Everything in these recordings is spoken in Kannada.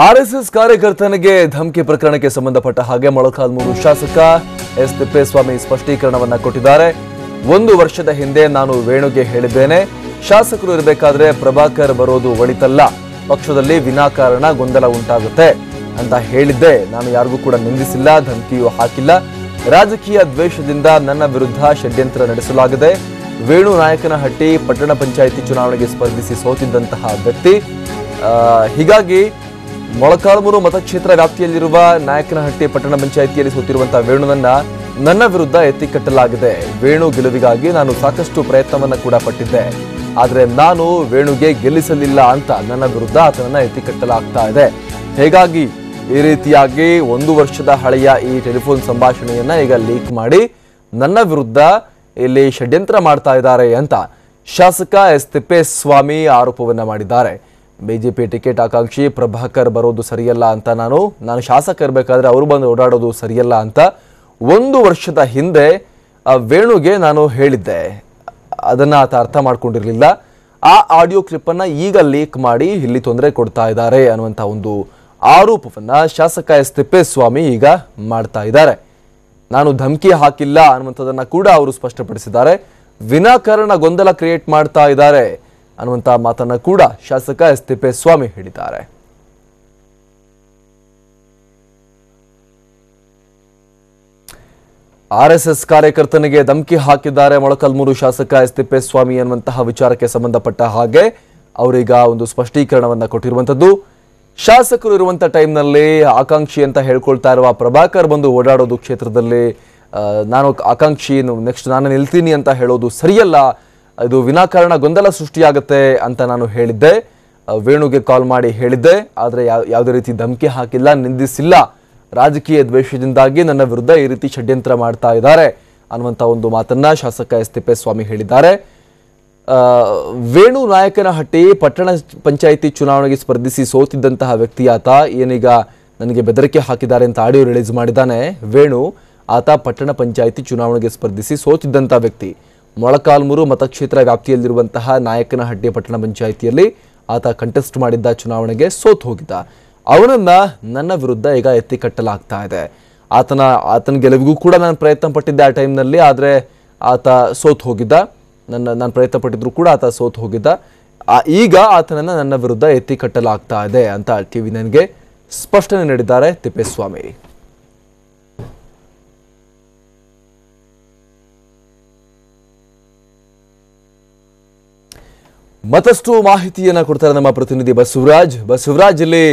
ಆರ್ಎಸ್ಎಸ್ ಕಾರ್ಯಕರ್ತನಿಗೆ ಧಮಕಿ ಪ್ರಕರಣಕ್ಕೆ ಸಂಬಂಧಪಟ್ಟ ಹಾಗೆ ಮೊಳಕಾಲ್ಮೂರು ಶಾಸಕ ಎಸ್ ತಿಪ್ಪೇಸ್ವಾಮಿ ಸ್ಪಷ್ಟೀಕರಣವನ್ನ ಕೊಟ್ಟಿದ್ದಾರೆ. 1 ವರ್ಷದ ಹಿಂದೆ ನಾನು ವೇಣುಗೆ ಹೇಳಿದ್ದೇನೆ, ಶಾಸಕರು ಇರಬೇಕಾದ್ರೆ ಪ್ರಭಾಕರ್ ಬರೋದು ಒಳಿತಲ್ಲ, ಪಕ್ಷದಲ್ಲಿ ವಿನಾಕಾರಣ ಗೊಂದಲ ಉಂಟಾಗುತ್ತೆ ಅಂತ ಹೇಳಿದ್ದೆ. ನಾನು ಯಾರಿಗೂ ಕೂಡ ನಿಂದಿಸಿಲ್ಲ, ಧಮಕಿಯೂ ಹಾಕಿಲ್ಲ. ರಾಜಕೀಯ ದ್ವೇಷದಿಂದ ನನ್ನ ವಿರುದ್ಧ ಷಡ್ಯಂತ್ರ ನಡೆಸಲಾಗಿದೆ. ವೇಣು ನಾಯಕನಹಟ್ಟಿ ಪಟ್ಟಣ ಪಂಚಾಯಿತಿ ಚುನಾವಣೆಗೆ ಸ್ಪರ್ಧಿಸಿ ಸೋತಿದ್ದಂತಹ ವ್ಯಕ್ತಿ. ಹೀಗಾಗಿ ಮೊಳಕಾಲ್ಮೂರು ಮತಕ್ಷೇತ್ರ ವ್ಯಾಪ್ತಿಯಲ್ಲಿರುವ ನಾಯಕನಹಟ್ಟಿ ಪಟ್ಟಣ ಪಂಚಾಯಿತಿಯಲ್ಲಿ ಸೋತಿರುವಂತಹ ವೇಣುವನ್ನ ನನ್ನ ವಿರುದ್ಧ ಎತ್ತಿಕಟ್ಟಲಾಗಿದೆ. ವೇಣು ಗೆಲುವಿಗಾಗಿ ನಾನು ಸಾಕಷ್ಟು ಪ್ರಯತ್ನವನ್ನ ಕೂಡ ಪಟ್ಟಿದ್ದೆ, ಆದರೆ ನಾನು ವೇಣುಗೆ ಗೆಲ್ಲಿಸಲಿಲ್ಲ ಅಂತ ನನ್ನ ವಿರುದ್ಧ ಆತನನ್ನ ಎತ್ತಿಕಟ್ಟಲಾಗ್ತಾ ಇದೆ. ಹೀಗಾಗಿ ಈ ರೀತಿಯಾಗಿ 1 ವರ್ಷದ ಹಳೆಯ ಈ ಟೆಲಿಫೋನ್ ಸಂಭಾಷಣೆಯನ್ನ ಈಗ ಲೀಕ್ ಮಾಡಿ ನನ್ನ ವಿರುದ್ಧ ಇಲ್ಲಿ ಷಡ್ಯಂತ್ರ ಮಾಡ್ತಾ ಇದ್ದಾರೆ ಅಂತ ಶಾಸಕ ಎಸ್ ತಿಪ್ಪೇಸ್ವಾಮಿ ಆರೋಪವನ್ನ ಮಾಡಿದ್ದಾರೆ. ಬಿಜೆಪಿ ಟಿಕೆಟ್ ಆಕಾಂಕ್ಷಿ ಪ್ರಭಾಕರ್ ಬರೋದು ಸರಿಯಲ್ಲ ಅಂತ ನಾನು ಶಾಸಕ ಇರಬೇಕಾದ್ರೆ ಅವರು ಬಂದು ಓಡಾಡೋದು ಸರಿಯಲ್ಲ ಅಂತ 1 ವರ್ಷದ ಹಿಂದೆ ವೇಣುಗೆ ನಾನು ಹೇಳಿದ್ದೆ. ಅದನ್ನ ಆತ ಅರ್ಥ ಮಾಡ್ಕೊಂಡಿರಲಿಲ್ಲ. ಆ ಆಡಿಯೋ ಕ್ಲಿಪ್ ಅನ್ನ ಈಗ ಲೀಕ್ ಮಾಡಿ ಇಲ್ಲಿ ತೊಂದರೆ ಕೊಡ್ತಾ ಇದ್ದಾರೆ ಅನ್ನುವಂಥ ಒಂದು ಆರೋಪವನ್ನ ಶಾಸಕ ಎಸ್ ತಿಪ್ಪೇಸ್ವಾಮಿ ಈಗ ಮಾಡ್ತಾ ಇದ್ದಾರೆ. ನಾನು ಧಮಕಿ ಹಾಕಿಲ್ಲ ಅನ್ನುವಂಥದ್ದನ್ನ ಕೂಡ ಅವರು ಸ್ಪಷ್ಟಪಡಿಸಿದ್ದಾರೆ. ವಿನಾಕಾರಣ ಗೊಂದಲ ಕ್ರಿಯೇಟ್ ಮಾಡ್ತಾ ಇದ್ದಾರೆ ಅನ್ನುವಂಥ ಮಾತನ್ನ ಕೂಡ ಶಾಸಕ ಎಸ್ ತಿಪ್ಪೇಸ್ವಾಮಿ ಹೇಳಿದ್ದಾರೆ. ಆರ್ಎಸ್ಎಸ್ ಕಾರ್ಯಕರ್ತನಿಗೆ ಧಮಕಿ ಹಾಕಿದ್ದಾರೆ ಮೊಳಕಾಲ್ಮೂರು ಶಾಸಕ ಎಸ್ ತಿಪ್ಪೇಸ್ವಾಮಿ ಅನ್ನುವಂತಹ ವಿಚಾರಕ್ಕೆ ಸಂಬಂಧಪಟ್ಟ ಹಾಗೆ ಅವರೀಗ ಒಂದು ಸ್ಪಷ್ಟೀಕರಣವನ್ನ ಕೊಟ್ಟಿರುವಂತದ್ದು. ಶಾಸಕರು ಇರುವಂತ ಟೈಮ್ನಲ್ಲಿ ಆಕಾಂಕ್ಷಿ ಅಂತ ಹೇಳ್ಕೊಳ್ತಾ ಇರುವ ಪ್ರಭಾಕರ್ ಬಂದು ಓಡಾಡೋದು ಕ್ಷೇತ್ರದಲ್ಲಿ, ನಾನು ಆಕಾಂಕ್ಷಿ ನೆಕ್ಸ್ಟ್ ನಾನು ನಿಲ್ತೀನಿ ಅಂತ ಹೇಳೋದು ಸರಿಯಲ್ಲ, ಇದು ವಿನಾಕಾರಣ ಗೊಂದಲ ಸೃಷ್ಟಿಯಾಗುತ್ತೆ ಅಂತ ನಾನು ಹೇಳಿದ್ದೆ. ವೇಣುಗೆ ಕಾಲ್ ಮಾಡಿ ಹೇಳಿದ್ದೆ, ಆದರೆ ಯಾವುದೇ ರೀತಿ ಧಮಕಿ ಹಾಕಿಲ್ಲ, ನಿಂದಿಸಿಲ್ಲ. ರಾಜಕೀಯ ದ್ವೇಷದಿಂದಾಗಿ ನನ್ನ ವಿರುದ್ಧ ಈ ರೀತಿ ಷಡ್ಯಂತ್ರ ಮಾಡ್ತಾ ಇದ್ದಾರೆ ಅನ್ನುವಂಥ ಒಂದು ಮಾತನ್ನ ಶಾಸಕ ಎಸ್ ತಿಪ್ಪೇಸ್ವಾಮಿ ಹೇಳಿದ್ದಾರೆ. ವೇಣು ನಾಯಕನಹಟ್ಟಿ ಪಟ್ಟಣ ಪಂಚಾಯಿತಿ ಚುನಾವಣೆಗೆ ಸ್ಪರ್ಧಿಸಿ ಸೋತಿದ್ದಂತಹ ವ್ಯಕ್ತಿ ಆತ. ಏನೀಗ ನನಗೆ ಬೆದರಿಕೆ ಹಾಕಿದ್ದಾರೆ ಅಂತ ಆಡಿಯೋ ರಿಲೀಸ್ ಮಾಡಿದ್ದಾನೆ ವೇಣು. ಆತ ಪಟ್ಟಣ ಪಂಚಾಯಿತಿ ಚುನಾವಣೆಗೆ ಸ್ಪರ್ಧಿಸಿ ಸೋತಿದ್ದಂತಹ ವ್ಯಕ್ತಿ. ಮೊಳಕಾಲ್ಮೂರು ಮತಕ್ಷೇತ್ರ ವ್ಯಾಪ್ತಿಯಲ್ಲಿರುವಂತಹ ನಾಯಕನಹಟ್ಟಿ ಪಟ್ಟಣ ಪಂಚಾಯಿತಿಯಲ್ಲಿ ಆತ ಕಂಟೆಸ್ಟ್ ಮಾಡಿದ್ದ ಚುನಾವಣೆಗೆ ಸೋತ್ ಹೋಗಿದ್ದ. ಅವನನ್ನ ನನ್ನ ವಿರುದ್ಧ ಈಗ ಎತ್ತಿಕಟ್ಟಲಾಗ್ತಾ ಇದೆ. ಆತನ ಗೆಲುವಿಗೂ ಕೂಡ ನಾನು ಪ್ರಯತ್ನ ಪಟ್ಟಿದ್ದೆ ಆ ಟೈಮ್ನಲ್ಲಿ, ಆದರೆ ಆತ ಸೋತ್ ಹೋಗಿದ್ದ. ನಾನು ಪ್ರಯತ್ನ ಪಟ್ಟಿದ್ರು ಕೂಡ ಆತ ಸೋತ್ ಹೋಗಿದ್ದ. ಈಗ ಆತನನ್ನ ನನ್ನ ವಿರುದ್ಧ ಎತ್ತಿಕಟ್ಟಲಾಗ್ತಾ ಇದೆ ಅಂತ TV9ಗೆ ಸ್ಪಷ್ಟನೆ ನೀಡಿದ್ದಾರೆ ತಿಪ್ಪೇಸ್ವಾಮಿ. ಮತ್ತಷ್ಟು ಮಾಹಿತಿಯನ್ನ ಕೊಡ್ತಾರೆ ನಮ್ಮ ಪ್ರತಿನಿಧಿ ಬಸವರಾಜ್. ಇಲ್ಲಿ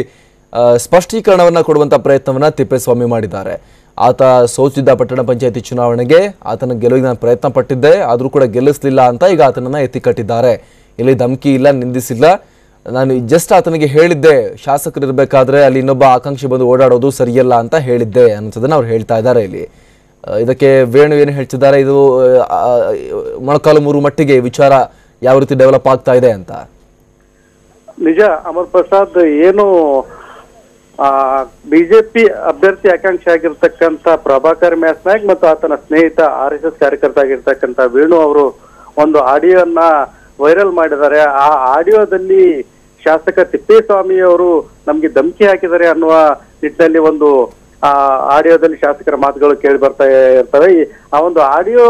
ಸ್ಪಷ್ಟೀಕರಣವನ್ನ ಕೊಡುವಂತ ಪ್ರಯತ್ನವನ್ನ ತಿಪ್ಪೇಸ್ವಾಮಿ ಮಾಡಿದ್ದಾರೆ. ಆತ ಸೋತಿದ್ದ ಪಟ್ಟಣ ಪಂಚಾಯತಿ ಚುನಾವಣೆಗೆ ಆತನ ಗೆಲುವಿಗೆ ನಾನು ಪ್ರಯತ್ನ ಪಟ್ಟಿದ್ದೆ, ಆದರೂ ಕೂಡ ಗೆಲ್ಲಿಸಲಿಲ್ಲ ಅಂತ ಈಗ ಆತನನ್ನ ಎತ್ತಿಕಟ್ಟಿದ್ದಾರೆ. ಇಲ್ಲಿ ಧಮಕಿ ಇಲ್ಲ, ನಿಂದಿಸಿಲ್ಲ. ನಾನು ಜಸ್ಟ್ ಆತನಿಗೆ ಹೇಳಿದ್ದೆ, ಶಾಸಕರು ಇರಬೇಕಾದ್ರೆ ಅಲ್ಲಿ ಇನ್ನೊಬ್ಬ ಆಕಾಂಕ್ಷಿ ಬಂದು ಓಡಾಡೋದು ಸರಿಯಲ್ಲ ಅಂತ ಹೇಳಿದ್ದೆ ಅನ್ನೋದನ್ನ ಅವ್ರು ಹೇಳ್ತಾ ಇದ್ದಾರೆ. ಇಲ್ಲಿ ಇದಕ್ಕೆ ವೇಣು ಏನು ಹೇಳ್ತಿದ್ದಾರೆ, ಇದು ಮೊಳಕಾಲ್ಮೂರು ಮಟ್ಟಿಗೆ ವಿಚಾರ ಯಾವ ರೀತಿ ಡೆವಲಪ್ ಆಗ್ತಾ ಇದೆ ಅಂತ. ನಿಜ ಅಮರ್ ಪ್ರಸಾದ್, ಏನು ಬಿಜೆಪಿ ಅಭ್ಯರ್ಥಿ ಆಕಾಂಕ್ಷಿ ಆಗಿರ್ತಕ್ಕಂಥ ಪ್ರಭಾಕರ್ ಮ್ಯಾಸ್ ನಾಯಕ್ ಮತ್ತು ಆತನ ಸ್ನೇಹಿತ RSS ಕಾರ್ಯಕರ್ತ ಆಗಿರ್ತಕ್ಕಂಥ ವೇಣು ಅವರು ಒಂದು ಆಡಿಯೋನ ವೈರಲ್ ಮಾಡಿದ್ದಾರೆ. ಆ ಆಡಿಯೋದಲ್ಲಿ ಶಾಸಕ ತಿಪ್ಪೇಸ್ವಾಮಿ ಅವರು ನಮ್ಗೆ ಧಮಕಿ ಹಾಕಿದ್ದಾರೆ ಅನ್ನುವ ನಿಟ್ಟಿನಲ್ಲಿ ಒಂದು ಆಡಿಯೋದಲ್ಲಿ ಶಾಸಕರ ಮಾತುಗಳು ಕೇಳಿ ಬರ್ತಾ ಇರ್ತವೆ. ಆ ಒಂದು ಆಡಿಯೋ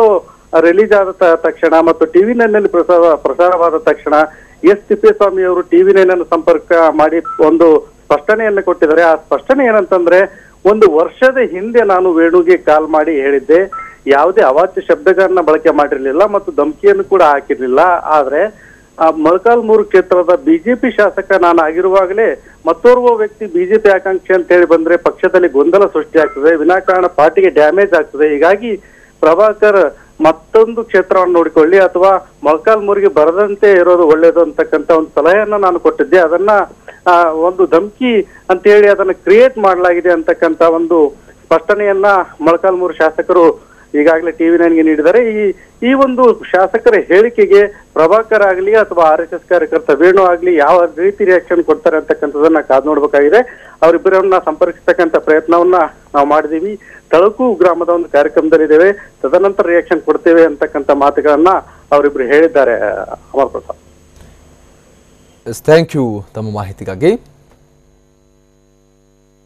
ರಿಲೀಸ್ ಆದ ತಕ್ಷಣ ಮತ್ತು TV9ನಲ್ಲಿ ಪ್ರಸಾರವಾದ ತಕ್ಷಣ ಎಸ್ ತಿಪ್ಪೇಸ್ವಾಮಿ ಅವರು TV9 ಸಂಪರ್ಕ ಮಾಡಿ ಒಂದು ಸ್ಪಷ್ಟನೆಯನ್ನು ಕೊಟ್ಟಿದ್ದಾರೆ. ಆ ಸ್ಪಷ್ಟನೆ ಏನಂತಂದ್ರೆ, 1 ವರ್ಷದ ಹಿಂದೆ ನಾನು ವೇಣುಗೆ ಕಾಲ್ ಮಾಡಿ ಹೇಳಿದ್ದೆ, ಯಾವುದೇ ಅವಾಚ್ಯ ಶಬ್ದಗಳನ್ನ ಬಳಕೆ ಮಾಡಿರ್ಲಿಲ್ಲ ಮತ್ತು ಧಮಕಿಯನ್ನು ಕೂಡ ಹಾಕಿರ್ಲಿಲ್ಲ. ಆದ್ರೆ ಮೊಳಕಾಲ್ಮೂರು ಕ್ಷೇತ್ರದ ಬಿಜೆಪಿ ಶಾಸಕ ನಾನು ಆಗಿರುವಾಗಲೇ ಮತ್ತೋರ್ವ ವ್ಯಕ್ತಿ ಬಿಜೆಪಿ ಆಕಾಂಕ್ಷಿ ಅಂತ ಹೇಳಿ ಬಂದ್ರೆ ಪಕ್ಷದಲ್ಲಿ ಗೊಂದಲ ಸೃಷ್ಟಿ ಆಗ್ತದೆ, ವಿನಾಕಾರಣ ಪಾರ್ಟಿಗೆ ಡ್ಯಾಮೇಜ್ ಆಗ್ತದೆ. ಹೀಗಾಗಿ ಪ್ರಭಾಕರ್ ಮತ್ತೊಂದು ಕ್ಷೇತ್ರವನ್ನು ನೋಡಿಕೊಳ್ಳಿ ಅಥವಾ ಮೊಳಕಾಲ್ಮೂರಿಗೆ ಬರದಂತೆ ಇರೋದು ಒಳ್ಳೇದು ಅಂತಕ್ಕಂಥ ಒಂದು ಸಲಹೆಯನ್ನ ನಾನು ಕೊಟ್ಟಿದ್ದೆ. ಅದನ್ನ ಒಂದು ಧಮಕಿ ಅಂತ ಹೇಳಿ ಅದನ್ನ ಕ್ರಿಯೇಟ್ ಮಾಡಲಾಗಿದೆ ಅಂತಕ್ಕಂಥ ಒಂದು ಸ್ಪಷ್ಟನೆಯನ್ನ ಮೊಳಕಾಲ್ಮೂರು ಶಾಸಕರು ಈಗಾಗಲೇ TV9ಗೆ ನೀಡಿದ್ದಾರೆ. ಈ ಒಂದು ಶಾಸಕರ ಹೇಳಿಕೆಗೆ ಪ್ರಭಾಕರ್ ಆಗ್ಲಿ ಅಥವಾ RSS ಕಾರ್ಯಕರ್ತ ವೇಣು ಆಗ್ಲಿ ಯಾವ ರೀತಿ ರಿಯಾಕ್ಷನ್ ಕೊಡ್ತಾರೆ ಅಂತಕ್ಕಂಥದನ್ನ ಕಾದು ನೋಡ್ಬೇಕಾಗಿದೆ. ಅವರಿಬ್ಬರನ್ನ ಸಂಪರ್ಕಿಸ್ತಕ್ಕಂಥ ಪ್ರಯತ್ನವನ್ನ ನಾವು ಮಾಡಿದೀವಿ. ತಳಕು ಗ್ರಾಮದ ಒಂದು ಕಾರ್ಯಕ್ರಮದಲ್ಲಿದ್ದೇವೆ, ತದನಂತರ ರಿಯಾಕ್ಷನ್ ಕೊಡ್ತೇವೆ ಅಂತಕ್ಕಂಥ ಮಾತುಗಳನ್ನ ಅವರಿಬ್ರು ಹೇಳಿದ್ದಾರೆ. ಅಮರ್ ಪ್ರಸಾದ್, ಥ್ಯಾಂಕ್ ಯು ತಮ್ಮ ಮಾಹಿತಿಗಾಗಿ.